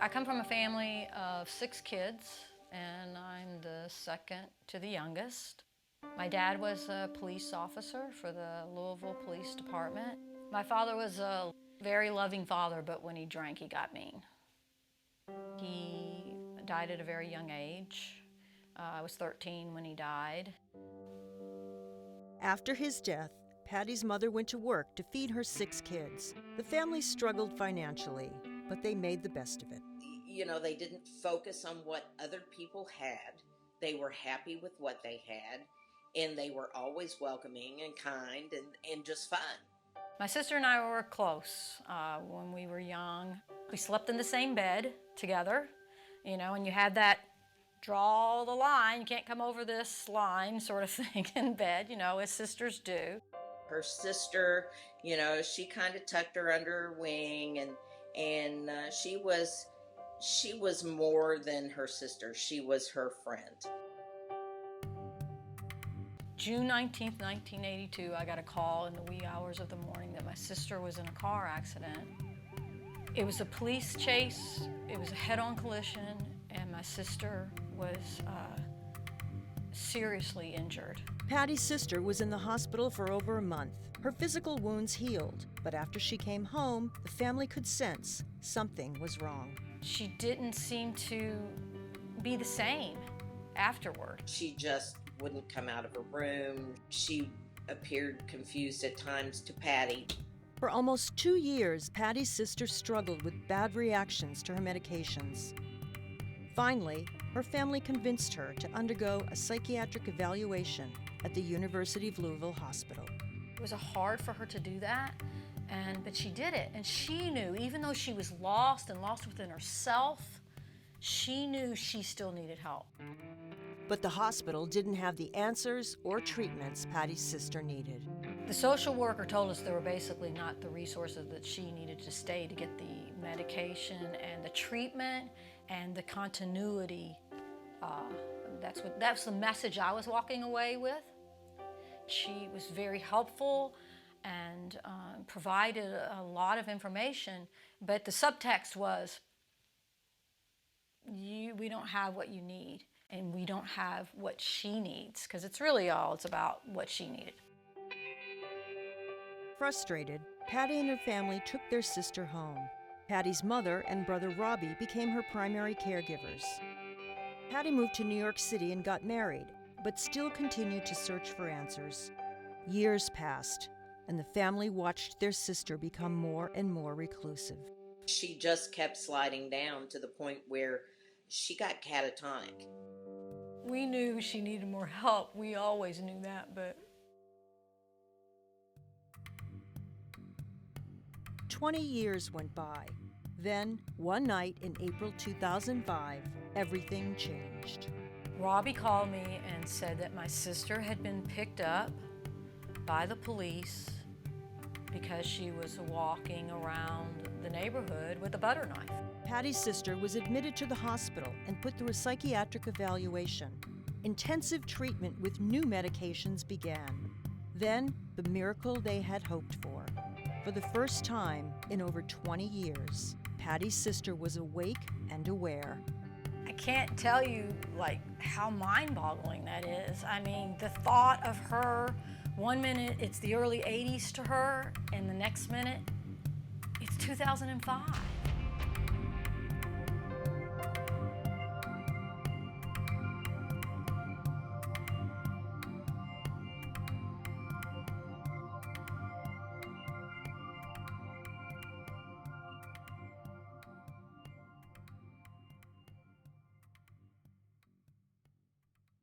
I come from a family of 6 kids, and I'm the second to the youngest. My dad was a police officer for the Louisville Police Department. My father was a very loving father, but when he drank, he got mean. He died at a very young age. I was 13 when he died. After his death, Patty's mother went to work to feed her 6 kids. The family struggled financially, but they made the best of it. You know, they didn't focus on what other people had. They were happy with what they had, and they were always welcoming and kind and just fun. My sister and I were close when we were young. We slept in the same bed together, you know, and you had that draw the line, you can't come over this line sort of thing in bed, you know, as sisters do. Her sister, you know, she kind of tucked her under her wing, and she was more than her sister. She was her friend. June 19th, 1982, I got a call in the wee hours of the morning that my sister was in a car accident. It was a police chase, it was a head-on collision, and my sister was seriously injured. Patty's sister was in the hospital for over a month. Her physical wounds healed, but after she came home, the family could sense something was wrong. She didn't seem to be the same afterward. She just wouldn't come out of her room. She appeared confused at times to Patty. For almost 2 years, Patty's sister struggled with bad reactions to her medications. Finally, her family convinced her to undergo a psychiatric evaluation at the University of Louisville Hospital. It was hard for her to do that, but she did it. And she knew, even though she was lost and lost within herself, she knew she still needed help. But the hospital didn't have the answers or treatments Patty's sister needed. The social worker told us there were basically not the resources that she needed to stay to get the medication and the treatment and the continuity. That's the message I was walking away with. She was very helpful and provided a lot of information, but the subtext was, we don't have what you need, and we don't have what she needs, because it's about what she needed. Frustrated, Patty and her family took their sister home. Patty's mother and brother Robbie became her primary caregivers. Patty moved to New York City and got married, but still continued to search for answers. Years passed, and the family watched their sister become more and more reclusive. She just kept sliding down to the point where she got catatonic. We knew she needed more help. We always knew that, but 20 years went by. Then, one night in April 2005, everything changed. Robbie called me and said that my sister had been picked up by the police because she was walking around the neighborhood with a butter knife. Patty's sister was admitted to the hospital and put through a psychiatric evaluation. Intensive treatment with new medications began. Then, the miracle they had hoped for. For the first time in over 20 years, Patty's sister was awake and aware. I can't tell you how mind-boggling that is. I mean, the thought of her, one minute it's the early 80s to her, and the next minute it's 2005.